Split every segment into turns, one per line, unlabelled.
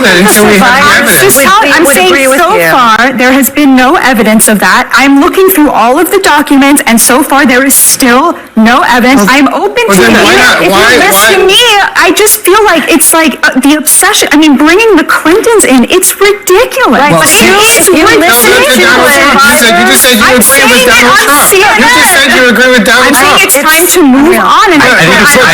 that until we have the evidence.
I'm saying so far there has been no evidence of that. I'm looking through all of the documents, and so far there is still no evidence. I'm open to it. If you listen to me, I just feel like it's like the obsession. I mean, bringing the Clintons in, it's ridiculous.
Right,
but you listen to it.
You just said you agree with Donald Trump. You just said you agree with Donald Trump.
I'm saying it's time to move on. And
I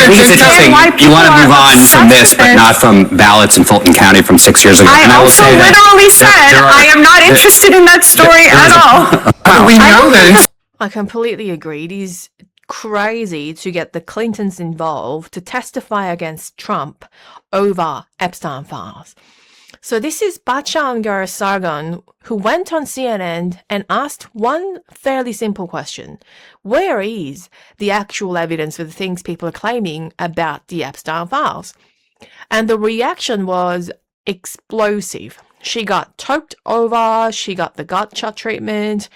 think it's interesting. You want to move on from this, but not from ballots in Fulton County from 6 years ago.
I also literally said I am not interested in that story at all.
We know that.
I completely agree. It is crazy to get the Clintons involved to testify against Trump over Epstein files. So this is Batya Ungar Sargon, who went on CNN and asked one fairly simple question. Where is the actual evidence for the things people are claiming about the Epstein files? And the reaction was explosive. She got choked over, she got the gotcha treatment,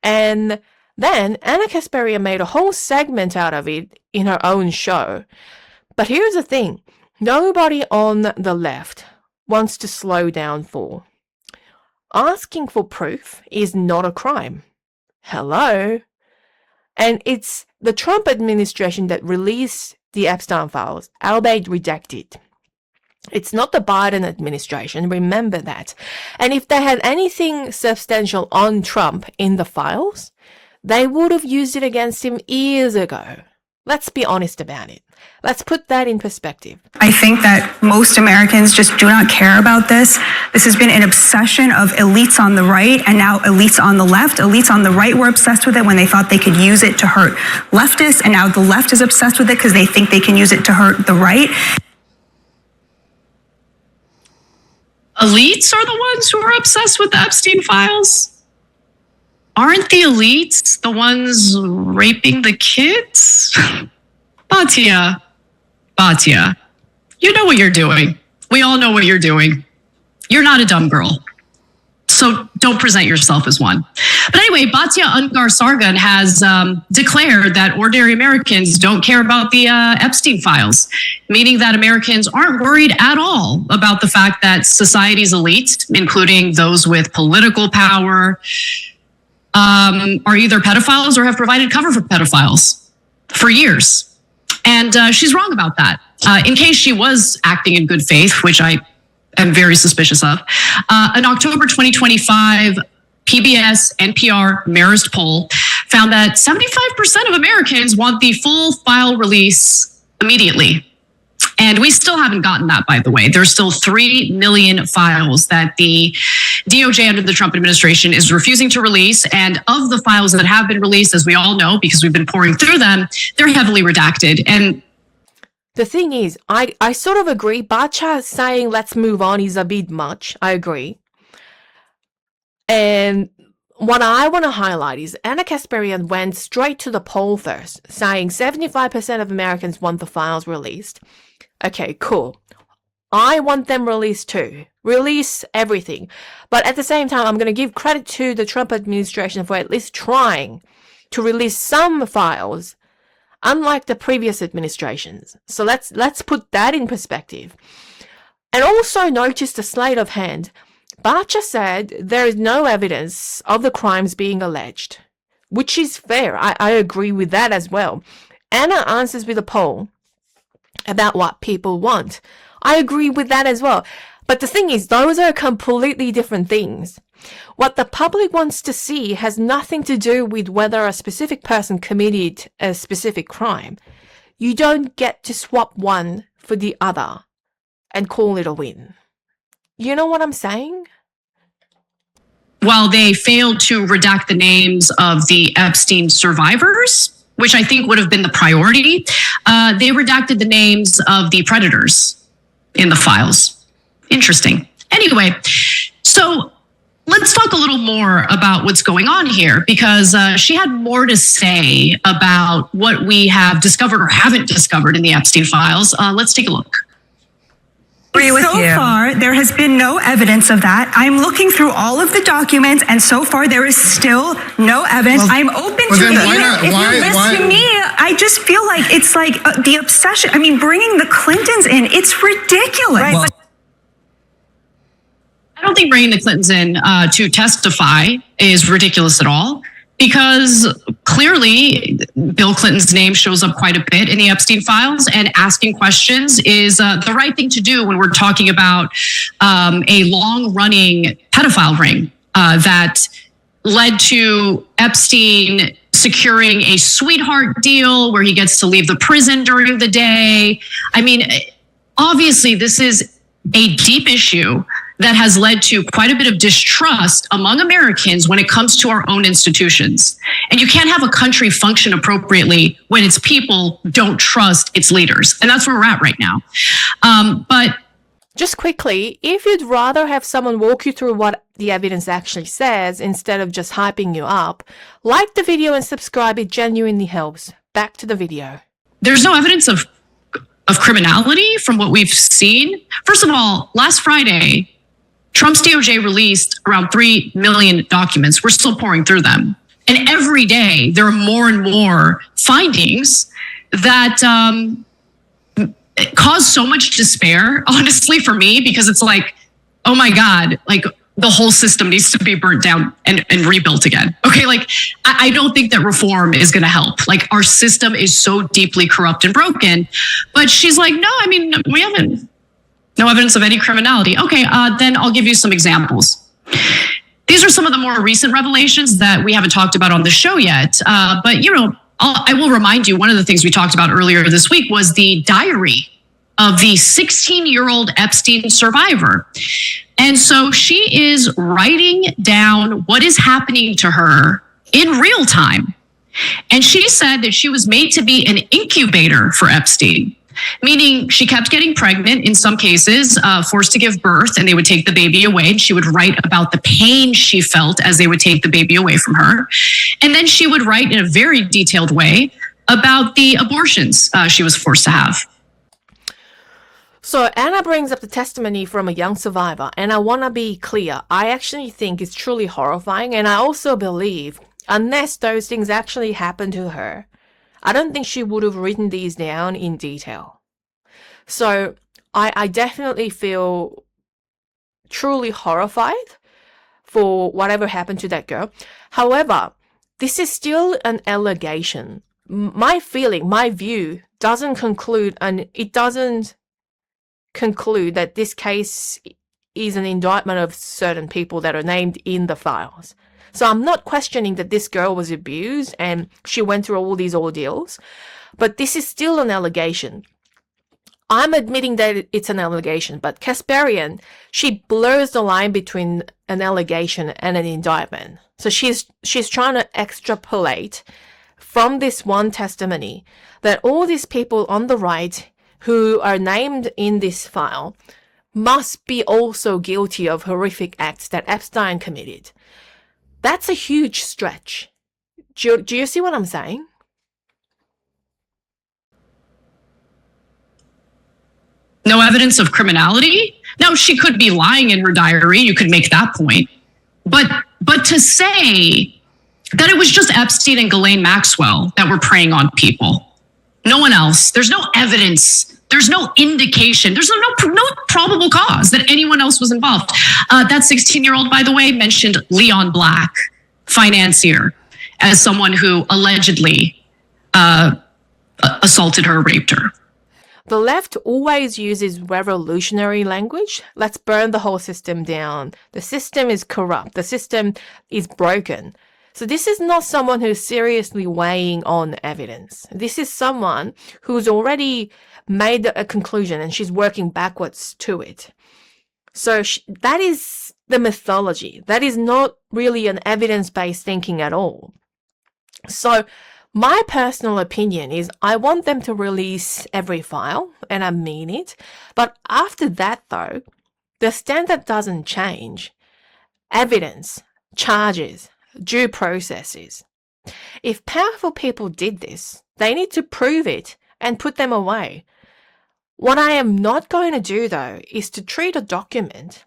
and then Anna Kasparian made a whole segment out of it in her own show. But here's the thing. Nobody on the left wants to slow down for. Asking for proof is not a crime. Hello? And it's the Trump administration that released the Epstein files, albeit redacted. It's not the Biden administration, remember that. And if they had anything substantial on Trump in the files, they would have used it against him years ago. Let's be honest about it. Let's put that in perspective.
I think that most Americans just do not care about this. This has been an obsession of elites on the right and now elites on the left. Elites on the right were obsessed with it when they thought they could use it to hurt leftists, and now the left is obsessed with it because they think they can use it to hurt the right.
Elites are the ones who are obsessed with the Epstein files? Aren't the elites the ones raping the kids? Batya, you know what you're doing. We all know what you're doing. You're not a dumb girl. So don't present yourself as one. But anyway, Batya Ungar Sargon has declared that ordinary Americans don't care about the Epstein files, meaning that Americans aren't worried at all about the fact that society's elites, including those with political power, are either pedophiles or have provided cover for pedophiles for years. And she's wrong about that. In case she was acting in good faith, which I am very suspicious of, an October 2025 PBS NPR Marist poll found that 75% of Americans want the full file release immediately. And we still haven't gotten that, by the way. There's still 3 million files that the DOJ under the Trump administration is refusing to release. And of the files that have been released, as we all know, because we've been pouring through them, they're heavily redacted. And
the thing is, I sort of agree. Batya saying let's move on is a bit much. I agree. And what I want to highlight is Anna Kasparian went straight to the poll first, saying 75% of Americans want the files released. Okay, cool. I want them released too. Release everything. But at the same time, I'm going to give credit to the Trump administration for at least trying to release some files, unlike the previous administrations. So let's put that in perspective. And also notice the sleight of hand. Batya said there is no evidence of the crimes being alleged, which is fair. I agree with that as well. Anna answers with a poll about what people want. I agree with that as well. But the thing is, those are completely different things. What the public wants to see has nothing to do with whether a specific person committed a specific crime. You don't get to swap one for the other and call it a win. You know what I'm saying?
While they failed to redact the names of the Epstein survivors, which I think would have been the priority, they redacted the names of the predators in the files. Interesting. Anyway, so let's talk a little more about what's going on here, because she had more to say about what we have discovered or haven't discovered in the Epstein files. Let's take a look.
So far, there has been no evidence of that. I'm looking through all of the documents, and so far there is still no evidence. I'm open to it. If you listen to me, I just feel like it's like the obsession. I mean, bringing the Clintons in, it's ridiculous. Right?
think bringing the Clintons in to testify is ridiculous at all, because clearly Bill Clinton's name shows up quite a bit in the Epstein files, and asking questions is the right thing to do when we're talking about a long-running pedophile ring that led to Epstein securing a sweetheart deal where he gets to leave the prison during the day. I mean, obviously, this is a deep issue that has led to quite a bit of distrust among Americans when it comes to our own institutions. And you can't have a country function appropriately when its people don't trust its leaders. And that's where we're at right now. But
just quickly, if you'd rather have someone walk you through what the evidence actually says instead of just hyping you up, like the video and subscribe. It genuinely helps. Back to the video.
There's no evidence of criminality from what we've seen. First of all, last Friday, Trump's DOJ released around 3 million documents. We're still pouring through them. And every day, there are more and more findings that cause so much despair, honestly, for me, because it's like, oh my God, like the whole system needs to be burnt down and rebuilt again. Okay, like I don't think that reform is going to help. Like our system is so deeply corrupt and broken. But she's like, no, I mean, we haven't, no evidence of any criminality. Okay, then I'll give you some examples. These are some of the more recent revelations that we haven't talked about on the show yet. But, you know, I will remind you, one of the things we talked about earlier this week was the diary of the 16-year-old Epstein survivor. And so she is writing down what is happening to her in real time. And she said that she was made to be an incubator for Epstein, meaning she kept getting pregnant in some cases, forced to give birth, and they would take the baby away. And she would write about the pain she felt as they would take the baby away from her. And then she would write in a very detailed way about the abortions she was forced to have.
So Anna brings up the testimony from a young survivor, and I want to be clear. I actually think it's truly horrifying, and I also believe, unless those things actually happened to her, I don't think she would have written these down in detail. So I definitely feel truly horrified for whatever happened to that girl. However, this is still an allegation. My feeling, my view doesn't conclude, and it doesn't conclude that this case is an indictment of certain people that are named in the files. So I'm not questioning that this girl was abused and she went through all these ordeals, but this is still an allegation. I'm admitting that it's an allegation, but Kasparian, she blurs the line between an allegation and an indictment. So she's trying to extrapolate from this one testimony that all these people on the right who are named in this file must be also guilty of horrific acts that Epstein committed. That's a huge stretch. Do you see what I'm saying?
No evidence of criminality? Now, she could be lying in her diary. You could make that point. But to say that it was just Epstein and Ghislaine Maxwell that were preying on people, no one else. There's no evidence. There's no indication. There's no probable cause that anyone else was involved. That 16-year-old, by the way, mentioned Leon Black, financier, as someone who allegedly assaulted her, raped her.
The left always uses revolutionary language. Let's burn the whole system down. The system is corrupt. The system is broken. So this is not someone who's seriously weighing on evidence. This is someone who's already made a conclusion and she's working backwards to it. So that is the mythology. That is not really an evidence-based thinking at all. So my personal opinion is I want them to release every file, and I mean it. But after that, though, the standard doesn't change. Evidence, charges, due processes. If powerful people did this, they need to prove it and put them away. What I am not going to do, though, is to treat a document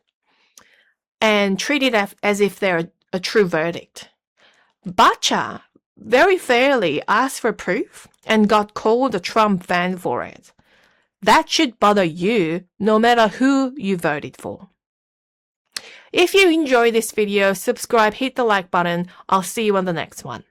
and treat it as if they're a true verdict. Batya very fairly asked for proof and got called a Trump fan for it. That should bother you no matter who you voted for. If you enjoy this video, subscribe, hit the like button. I'll see you on the next one.